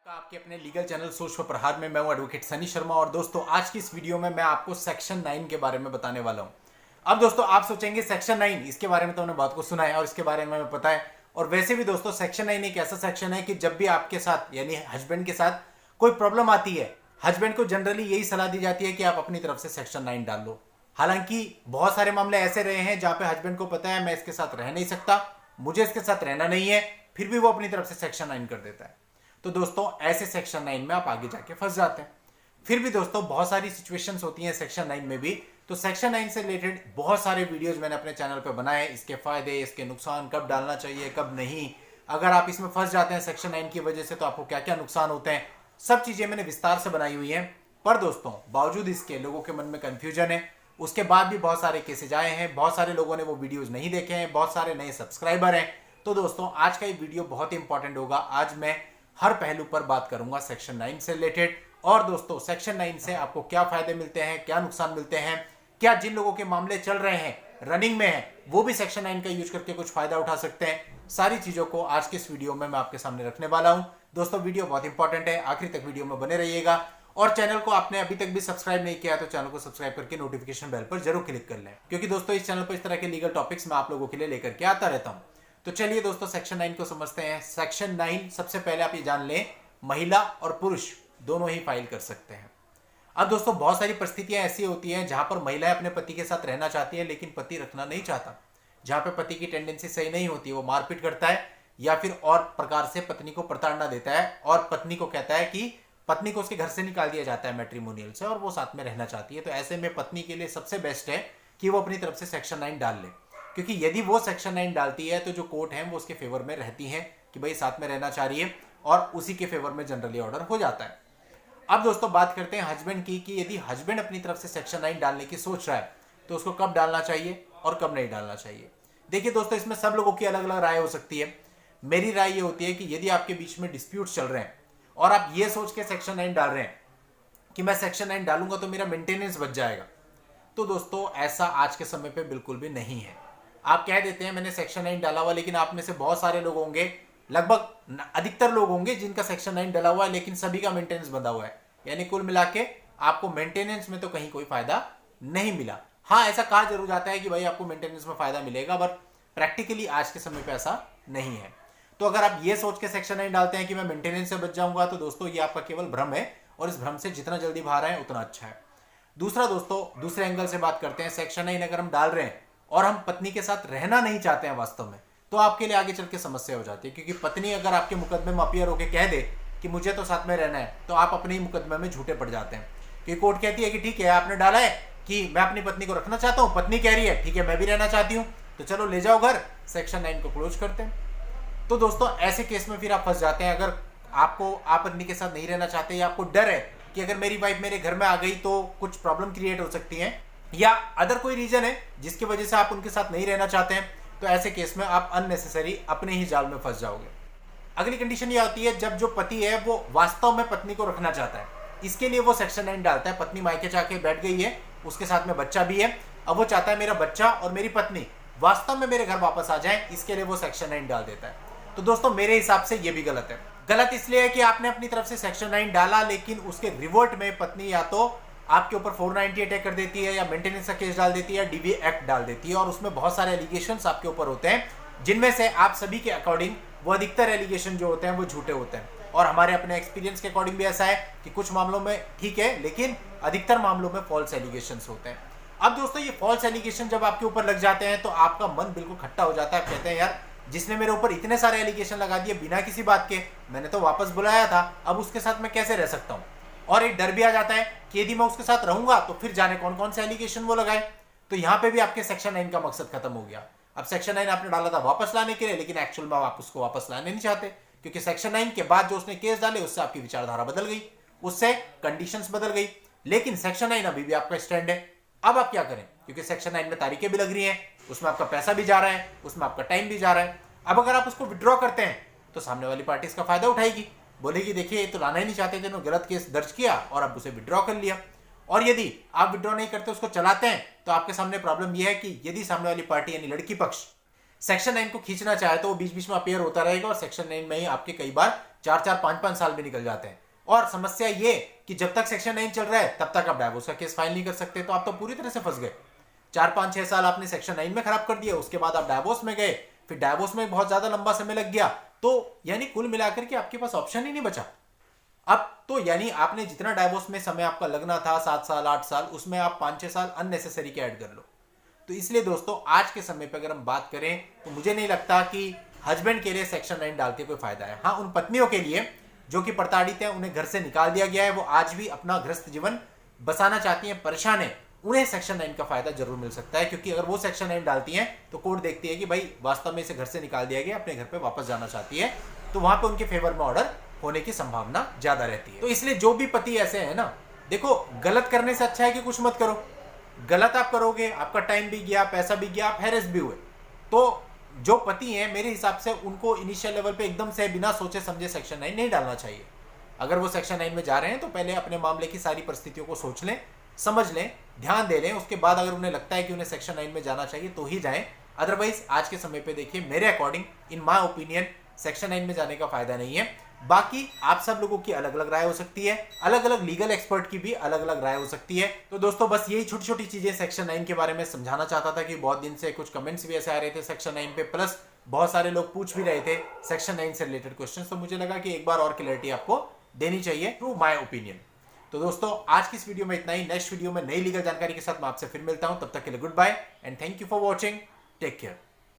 आपके अपने legal channel सोच पर प्रहार में मैं हूं एडवोकेट सनी शर्मा। और दोस्तों आज की इस वीडियो में मैं आपको सेक्शन 9 के बारे में बताने वाला हूं। अब दोस्तों आप सोचेंगे सेक्शन 9 इसके बारे में तो हमने बहुत कुछ सुना है और इसके बारे में हमें पता है। और वैसे भी दोस्तों सेक्शन 9 एक ऐसा सेक्शन है कि जब भी आपके साथ यानी हस्बैंड के साथ कोई प्रॉब्लम आती है, हस्बैंड को जनरली यही सलाह दी जाती है कि आप अपनी तरफ से सेक्शन 9 डाल लो। हालांकि बहुत सारे मामले ऐसे रहे हैं जहां पे हस्बैंड को पता है मैं इसके साथ रह नहीं सकता, मुझे इसके साथ रहना नहीं है, फिर भी वो अपनी तरफ से सेक्शन 9 कर देता है। तो दोस्तों ऐसे सेक्शन 9 में आप आगे जाके फंस जाते हैं। फिर भी दोस्तों बहुत सारी सिचुएशंस होती हैं सेक्शन 9 में भी। तो सेक्शन 9 से रिलेटेड बहुत सारे वीडियोस मैंने अपने चैनल पे बनाए, इसके फायदे, इसके नुकसान, कब डालना चाहिए कब नहीं, अगर आप इसमें फंस जाते हैं सेक्शन 9 की वजह से तो आपको क्या क्या नुकसान होते हैं, सब चीजें मैंने विस्तार से बनाई हुई हैं। पर दोस्तों बावजूद इसके लोगों के मन में कंफ्यूजन है, उसके बाद भी बहुत सारे केसेज आए हैं, बहुत सारे लोगों ने वो वीडियोज नहीं देखे हैं, बहुत सारे नए सब्सक्राइबर हैं। तो दोस्तों आज का ये वीडियो बहुत ही इंपॉर्टेंट होगा। आज मैं हर पहलू पर बात करूंगा सेक्शन 9 से रिलेटेड। और दोस्तों सेक्शन 9 से आपको क्या फायदे मिलते हैं, क्या नुकसान मिलते हैं, क्या जिन लोगों के मामले चल रहे हैं, रनिंग में हैं, वो भी सेक्शन 9 का यूज करके कुछ फायदा उठा सकते हैं। सारी चीजों को आज के इस वीडियो में मैं आपके सामने रखने वाला हूं। दोस्तों वीडियो बहुत इंपॉर्टेंट है, आखिर तक वीडियो में बने रहिएगा। और चैनल को आपने अभी तक भी सब्सक्राइब नहीं किया तो चैनल को सब्सक्राइब करके नोटिफिकेशन बेल पर जरूर क्लिक कर लें, क्योंकि दोस्तों इस चैनल पर इस तरह के लीगल टॉपिक्स मैं आप लोगों के लिए लेकर के आता रहता हूं। तो चलिए दोस्तों सेक्शन 9 को समझते हैं। सेक्शन 9 सबसे पहले आप ये जान लें, महिला और पुरुष दोनों ही फाइल कर सकते हैं। अब दोस्तों बहुत सारी परिस्थितियां ऐसी होती हैं जहां पर महिलाएं अपने पति के साथ रहना चाहती है लेकिन पति रखना नहीं चाहता, जहां पे पति की टेंडेंसी सही नहीं होती, वो मारपीट करता है या फिर और प्रकार से पत्नी को प्रताड़ना देता है और पत्नी को कहता है कि पत्नी को उसके घर से निकाल दिया जाता है मैट्रिमोनियल से, और वो साथ में रहना चाहती है। तो ऐसे में पत्नी के लिए सबसे बेस्ट है कि वो अपनी तरफ से सेक्शन 9 डाल ले, क्योंकि यदि वो सेक्शन 9 डालती है तो जो कोर्ट है वो उसके फेवर में रहती है कि भाई साथ में रहना चाह रही है, और उसी के फेवर में जनरली ऑर्डर हो जाता है। अब दोस्तों बात करते हैं हस्बैंड की, कि यदि हस्बैंड अपनी तरफ से सेक्शन 9 डालने की सोच रहा है तो उसको कब डालना चाहिए और कब नहीं डालना चाहिए। देखिए दोस्तों इसमें सब लोगों की अलग अलग राय हो सकती है। मेरी राय ये होती है कि यदि आपके बीच में डिस्प्यूट चल रहे हैं और आप ये सोच के सेक्शन 9 डाल रहे हैं कि मैं सेक्शन 9 डालूंगा तो मेरा मेंटेनेंस बच जाएगा, तो दोस्तों ऐसा आज के समय पे बिल्कुल भी नहीं है। आप कह देते हैं मैंने सेक्शन 9 डाला हुआ, लेकिन आप में से बहुत सारे लोग होंगे, लगभग अधिकतर लोग होंगे जिनका सेक्शन 9 डला हुआ है लेकिन सभी का मेंटेनेंस बंधा हुआ है, यानी कुल मिला के आपको मेंटेनेंस में तो कहीं कोई फायदा नहीं मिला। हाँ ऐसा कहा जरूर जाता है कि भाई आपको मेंटेनेंस में फायदा मिलेगा, बट प्रैक्टिकली आज के समय पे ऐसा नहीं है। तो अगर आप ये सोच के सेक्शन 9 डालते हैं कि मैं मेंटेनेंस से बच जाऊंगा तो दोस्तों ये आपका केवल भ्रम है, और इस भ्रम से जितना जल्दी बाहर आए उतना अच्छा है। दूसरा दोस्तों दूसरे एंगल से बात करते हैं। सेक्शन 9 अगर हम डाल रहे हैं और हम पत्नी के साथ रहना नहीं चाहते हैं वास्तव में, तो आपके लिए आगे चल के समस्या हो जाती है, क्योंकि पत्नी अगर आपके मुकदमे में अपीयर होकर कह दे कि मुझे तो साथ में रहना है, तो आप अपने ही मुकदमे में झूठे पड़ जाते हैं। क्योंकि कोर्ट कहती है कि ठीक है आपने डाला है कि मैं अपनी पत्नी को रखना चाहता हूं, पत्नी कह रही है ठीक है मैं भी रहना चाहती हूं, तो चलो ले जाओ घर, सेक्शन 9 को क्लोज करते हैं। तो दोस्तों ऐसे केस में फिर आप फंस जाते हैं। अगर आप पत्नी के साथ नहीं रहना चाहते या आपको डर है कि अगर मेरी वाइफ मेरे घर में आ गई तो कुछ प्रॉब्लम क्रिएट हो सकती है, या अदर कोई रीजन है जिसकी वजह से आप उनके साथ नहीं रहना चाहते हैं, तो ऐसे केस में आप अननेसेसरी अपने ही जाल में फंस जाओगे। अगली कंडीशन ये आती है जब जो पति है वो वास्तव में पत्नी को रखना चाहता है, इसके लिए वो सेक्शन 9 डालता है। पत्नी मायके जाके बैठ गई है, उसके साथ में बच्चा भी है, अब वो चाहता है मेरा बच्चा और मेरी पत्नी वास्तव में मेरे घर वापस आ जाए, इसके लिए वो सेक्शन 9 डाल देता है। तो दोस्तों मेरे हिसाब से ये भी गलत है। गलत इसलिए है कि आपने अपनी तरफ से सेक्शन 9 डाला, लेकिन उसके रिवर्ट में पत्नी या तो आपके ऊपर 490 अटैक कर देती है, या मेंटेनेंस का केस डाल देती है, या डीवी एक्ट डाल देती है, और उसमें बहुत सारे एलिगेशंस आपके ऊपर होते हैं, जिनमें से आप सभी के अकॉर्डिंग वो अधिकतर एलिगेशन जो होते हैं वो झूठे होते हैं। और हमारे अपने एक्सपीरियंस के अकॉर्डिंग भी ऐसा है कि कुछ मामलों में ठीक है लेकिन अधिकतर मामलों में फॉल्स एलिगेशंस होते हैं। अब दोस्तों ये फॉल्स एलिगेशन जब आपके ऊपर लग जाते हैं तो आपका मन बिल्कुल खट्टा हो जाता है। आप कहते हैं यार जिसने मेरे ऊपर इतने सारे एलिगेशन लगा दिए बिना किसी बात के, मैंने तो वापस बुलाया था, अब उसके साथ मैं कैसे रह सकता हूं। और एक डर भी आ जाता है कि यदि मैं उसके साथ रहूंगा तो फिर जाने कौन कौन से एलिगेशन वो लगाए। तो यहां पे भी आपके सेक्शन 9 का मकसद खत्म हो गया। अब सेक्शन 9 आपने डाला था वापस लाने के लिए, लेकिन एक्चुअल में आप उसको वापस लाने नहीं चाहते, क्योंकि सेक्शन 9 के बाद जो उसने केस डाले उससे आपकी विचारधारा बदल गई, उससे कंडीशंस बदल गई, लेकिन सेक्शन 9 अभी भी आपका स्टैंड है। अब आप क्या करें, क्योंकि सेक्शन 9 में तारीखें भी लग रही हैं, उसमें आपका पैसा भी जा रहा है, उसमें आपका टाइम भी जा रहा है। अब अगर आप उसको विड्रॉ करते हैं तो सामने वाली पार्टी इसका फायदा उठाएगी, बोलेगी देखिए ये तो लाना ही नहीं चाहते थे, गलत केस दर्ज किया और अब उसे विड्रॉ कर लिया। और यदि आप विड्रॉ नहीं करते उसको चलाते हैं तो आपके सामने प्रॉब्लम यह है कि यदि सामने वाली पार्टी यानी लड़की पक्ष सेक्शन 9 को खींचना चाहे तो वो बीच बीच में अपेयर होता रहेगा और सेक्शन 9 में ही आपके कई बार 4-4, 5-5 साल भी निकल जाते हैं। और समस्या ये कि जब तक सेक्शन 9 चल रहा है तब तक आप डाइवोर्स का केस फाइल नहीं कर सकते, तो आप तो पूरी तरह से फंस गए। 4-5-6 साल आपने सेक्शन 9 में खराब कर दिया, उसके बाद आप डाइवोर्स में गए, फिर डाइवोर्स में बहुत ज्यादा लंबा समय लग गया, तो यानी कुल मिलाकर के आपके पास ऑप्शन ही नहीं बचा। अब तो यानी आपने जितना डाइवोर्स में समय आपका लगना था 7 साल 8 साल, उसमें आप 5-6 साल अननेसेसरी के ऐड कर लो। तो इसलिए दोस्तों आज के समय पे अगर हम बात करें तो मुझे नहीं लगता कि हस्बैंड के लिए सेक्शन 9 डालते कोई फायदा है। हाँ, उन पत्नियों के लिए जो कि प्रताड़ित हैं, उन्हें घर से निकाल दिया गया है, वो आज भी अपना गृहस्थ जीवन बसाना चाहती हैं, परेशान है, उन्हें सेक्शन 9 का फायदा जरूर मिल सकता है। क्योंकि अगर वो सेक्शन 9 डालती हैं तो कोर्ट देखती है कि भाई वास्तव में इसे घर से निकाल दिया गया, अपने घर पे वापस जाना चाहती है, तो वहां पे उनके फेवर में ऑर्डर होने की संभावना ज्यादा रहती है। तो इसलिए जो भी पति ऐसे है ना, देखो गलत करने से अच्छा है कि कुछ मत करो। गलत आप करोगे, आपका टाइम भी गया, पैसा भी गया, आप हैरेस भी हुए। तो जो पति हैं मेरे हिसाब से उनको इनिशियल लेवल पे एकदम से बिना सोचे समझे सेक्शन 9 नहीं डालना चाहिए। अगर वो सेक्शन 9 में जा रहे हैं तो पहले अपने मामले की सारी परिस्थितियों को सोच लें, समझ लें, ध्यान दे लें, उसके बाद अगर उन्हें लगता है कि उन्हें सेक्शन 9 में जाना चाहिए तो ही जाएं। अदरवाइज आज के समय पे देखिए, मेरे according, in my opinion, section 9 में जाने का फायदा नहीं है। बाकी आप सब लोगों की अलग अलग राय हो सकती है, अलग अलग लीगल एक्सपर्ट की भी अलग अलग राय हो सकती है। तो दोस्तों बस यही छोटी छोटी चीजें सेक्शन 9 के बारे में समझाना चाहता था कि बहुत दिन से कुछ कमेंट्स भी ऐसे आ रहे थे सेक्शन 9 पे, प्लस बहुत सारे लोग पूछ भी रहे थे सेक्शन 9 से रिलेटेड क्वेश्चन, तो मुझे लगा कि एक बार और क्लैरिटी आपको देनी चाहिए थ्रू माय ओपिनियन। तो दोस्तों आज की इस वीडियो में इतना ही। नेक्स्ट वीडियो में नई लीगल जानकारी के साथ मैं आपसे फिर मिलता हूं, तब तक के लिए goodbye and thank you for watching. Take care.